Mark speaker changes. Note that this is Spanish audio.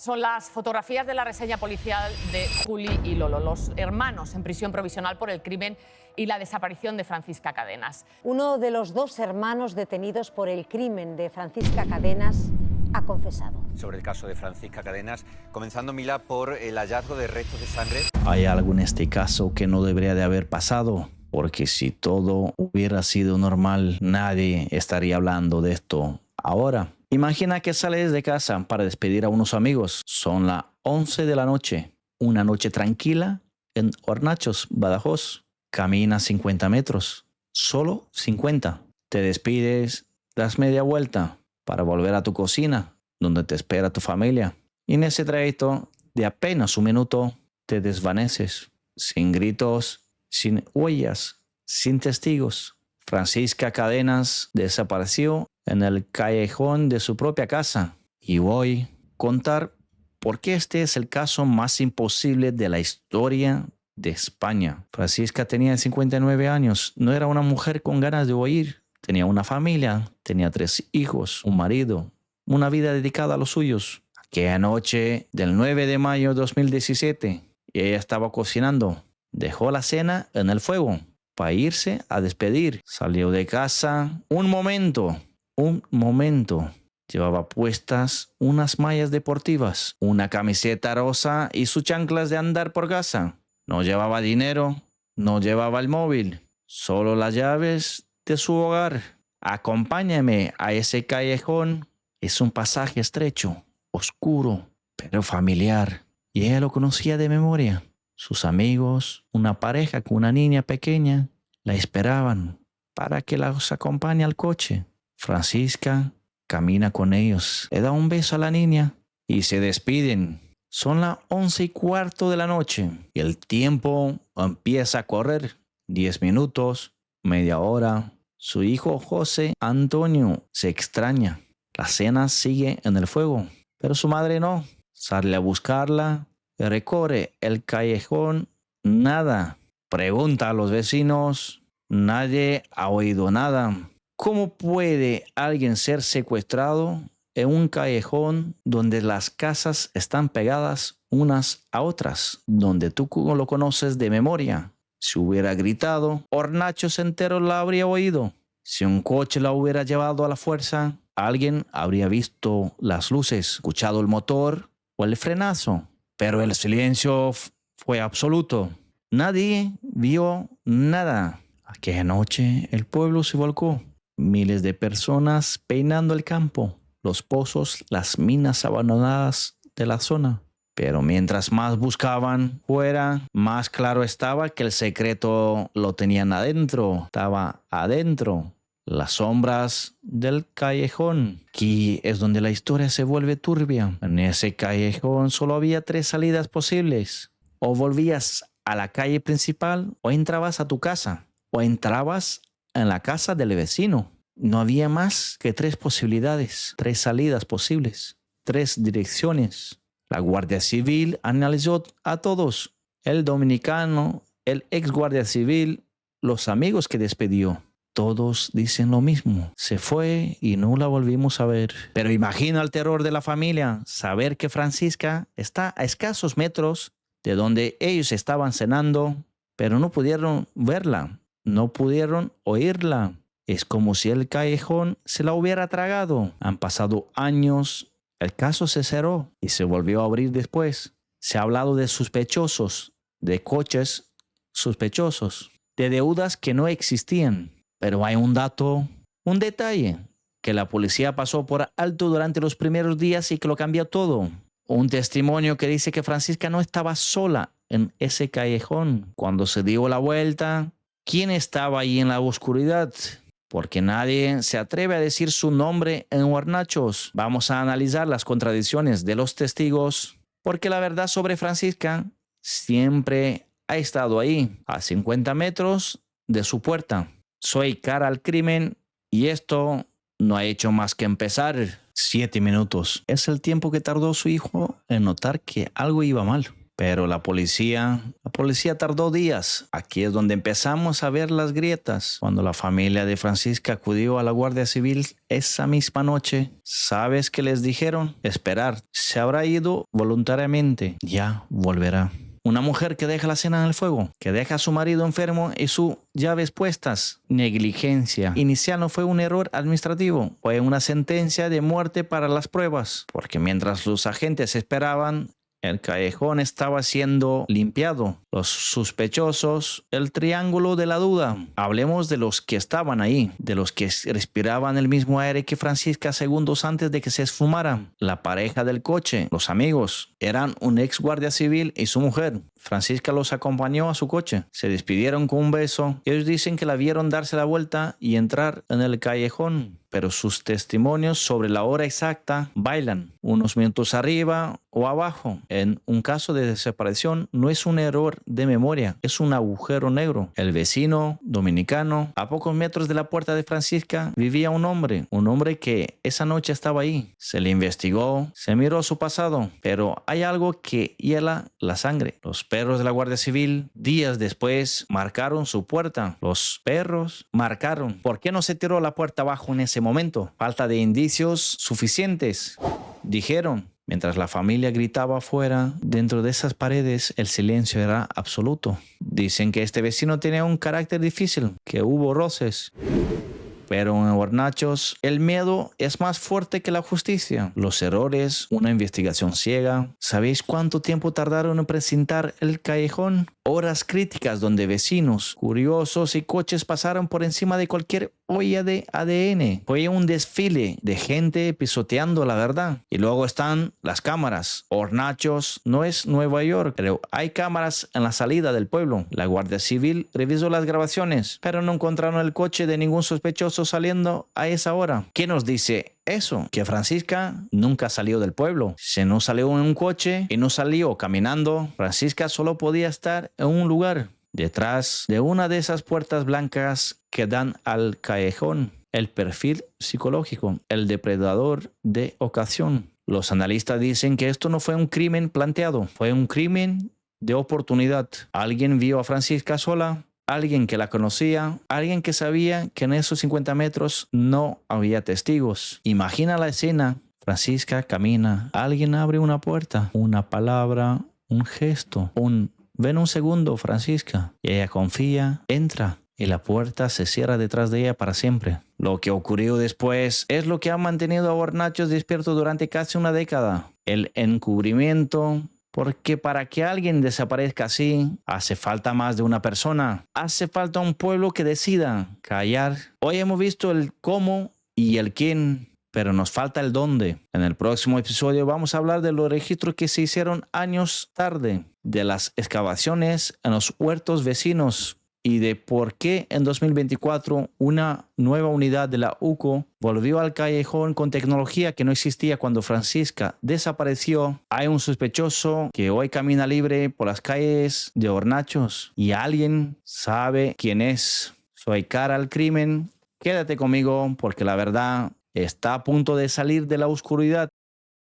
Speaker 1: Son las fotografías de la reseña policial de Juli y Lolo, los hermanos en prisión provisional por el crimen y la desaparición de Francisca Cadenas.
Speaker 2: Uno de los dos hermanos detenidos por el crimen de Francisca Cadenas ha confesado.
Speaker 3: Sobre el caso de Francisca Cadenas, comenzando, Mila, por el hallazgo de restos de sangre.
Speaker 4: Hay algo en este caso que no debería de haber pasado, porque si todo hubiera sido normal, nadie estaría hablando de esto ahora. Imagina que sales de casa para despedir a unos amigos. Son las 11 de la noche. Una noche tranquila en Hornachos, Badajoz. Caminas 50 metros. Solo 50. Te despides, das media vuelta para volver a tu cocina, donde te espera tu familia. Y en ese trayecto de apenas un minuto, te desvaneces. Sin gritos, sin huellas, sin testigos. Francisca Cadenas desapareció en el callejón de su propia casa. Y voy a contar por qué este es el caso más imposible de la historia de España. Francisca tenía 59 años. No era una mujer con ganas de huir. Tenía una familia, tenía 3 hijos, un marido, una vida dedicada a los suyos. Aquella noche del 9 de mayo de 2017, ella estaba cocinando. Dejó la cena en el fuego para irse a despedir. Salió de casa un momento. Llevaba puestas unas mallas deportivas, una camiseta rosa y sus chanclas de andar por casa. No llevaba dinero, no llevaba el móvil, solo las llaves de su hogar. Acompáñame a ese callejón. Es un pasaje estrecho, oscuro, pero familiar. Y ella lo conocía de memoria. Sus amigos, una pareja con una niña pequeña, la esperaban para que los acompañe al coche. Francisca camina con ellos, le da un beso a la niña y se despiden. Son las 11:15 de la noche y el tiempo empieza a correr. 10 minutos, media hora. Su hijo José Antonio se extraña. La cena sigue en el fuego, pero su madre no. Sale a buscarla, recorre el callejón, nada. Pregunta a los vecinos, nadie ha oído nada. ¿Cómo puede alguien ser secuestrado en un callejón donde las casas están pegadas unas a otras, donde tú lo conoces de memoria? Si hubiera gritado, Hornachos entero la habría oído. Si un coche la hubiera llevado a la fuerza, alguien habría visto las luces, escuchado el motor o el frenazo. Pero el silencio fue absoluto. Nadie vio nada. Aquella noche el pueblo se volcó. Miles de personas peinando el campo, los pozos, las minas abandonadas de la zona. Pero mientras más buscaban fuera, más claro estaba que el secreto lo tenían adentro. Estaba adentro. Las sombras del callejón. Aquí es donde la historia se vuelve turbia. En ese callejón solo había 3 salidas posibles. O volvías a la calle principal, o entrabas a tu casa, o entrabas en la casa del vecino. No había más que 3 posibilidades, 3 salidas posibles, 3 direcciones. La Guardia Civil analizó a todos. El dominicano, el ex guardia civil, los amigos que despidió. Todos dicen lo mismo. Se fue y no la volvimos a ver. Pero imagina el terror de la familia. Saber que Francisca está a escasos metros de donde ellos estaban cenando, pero no pudieron verla. No pudieron oírla. Es como si el callejón se la hubiera tragado. Han pasado años. El caso se cerró y se volvió a abrir después. Se ha hablado de sospechosos, de coches sospechosos, de deudas que no existían. Pero hay un detalle, que la policía pasó por alto durante los primeros días y que lo cambió todo. Un testimonio que dice que Francisca no estaba sola en ese callejón. Cuando se dio la vuelta, ¿quién estaba ahí en la oscuridad? Porque nadie se atreve a decir su nombre en Hornachos. Vamos a analizar las contradicciones de los testigos, porque la verdad sobre Francisca siempre ha estado ahí, a 50 metros de su puerta. Soy cara al crimen y esto no ha hecho más que empezar. 7 minutos. Es el tiempo que tardó su hijo en notar que algo iba mal. Pero la policía tardó días. Aquí es donde empezamos a ver las grietas. Cuando la familia de Francisca acudió a la Guardia Civil esa misma noche, ¿sabes qué les dijeron? Esperar. Se habrá ido voluntariamente. Ya volverá. Una mujer que deja la cena en el fuego, que deja a su marido enfermo y sus llaves puestas. Negligencia. Inicial no fue un error administrativo, fue una sentencia de muerte para las pruebas, porque mientras los agentes esperaban, el callejón estaba siendo limpiado. Los sospechosos, el triángulo de la duda. Hablemos de los que estaban ahí, de los que respiraban el mismo aire que Francisca segundos antes de que se esfumara. La pareja del coche, los amigos, eran un ex guardia civil y su mujer. Francisca los acompañó a su coche. Se despidieron con un beso. Ellos dicen que la vieron darse la vuelta y entrar en el callejón, pero sus testimonios sobre la hora exacta bailan, unos minutos arriba o abajo. En un caso de desaparición no es un error de memoria, es un agujero negro. El vecino dominicano, a pocos metros de la puerta de Francisca, vivía un hombre que esa noche estaba ahí. Se le investigó, se miró su pasado, pero hay algo que hiela la sangre. Los perros de la Guardia Civil, días después, marcaron su puerta. Los perros marcaron. ¿Por qué no se tiró la puerta abajo en ese momento? Falta de indicios suficientes, dijeron. Mientras la familia gritaba afuera, dentro de esas paredes el silencio era absoluto. Dicen que este vecino tenía un carácter difícil, que hubo roces. Pero en Hornachos, el miedo es más fuerte que la justicia. Los errores, una investigación ciega. ¿Sabéis cuánto tiempo tardaron en presentar el callejón? Horas críticas donde vecinos, curiosos y coches pasaron por encima de cualquier olla de ADN. Fue un desfile de gente pisoteando la verdad. Y luego están las cámaras. Hornachos no es Nueva York, pero hay cámaras en la salida del pueblo. La Guardia Civil revisó las grabaciones, pero no encontraron el coche de ningún sospechoso saliendo a esa hora. ¿Qué nos dice eso? Que Francisca nunca salió del pueblo. Si no salió en un coche y no salió caminando, Francisca solo podía estar en un lugar, detrás de una de esas puertas blancas que dan al callejón. El perfil psicológico, el depredador de ocasión. Los analistas dicen que esto no fue un crimen planteado, fue un crimen de oportunidad. Alguien vio a Francisca sola, alguien que la conocía, alguien que sabía que en esos 50 metros no había testigos. Imagina la escena. Francisca camina, alguien abre una puerta, una palabra, un gesto, ven un segundo, Francisca. Y ella confía, entra y la puerta se cierra detrás de ella para siempre. Lo que ocurrió después es lo que ha mantenido a Hornachos despierto durante casi una década. El encubrimiento. Porque para que alguien desaparezca así, hace falta más de una persona. Hace falta un pueblo que decida callar. Hoy hemos visto el cómo y el quién, pero nos falta el dónde. En el próximo episodio vamos a hablar de los registros que se hicieron años tarde, de las excavaciones en los huertos vecinos y de por qué en 2024 una nueva unidad de la UCO volvió al callejón con tecnología que no existía cuando Francisca desapareció. Hay un sospechoso que hoy camina libre por las calles de Hornachos y alguien sabe quién es. Soy cara al crimen. Quédate conmigo porque la verdad está a punto de salir de la oscuridad.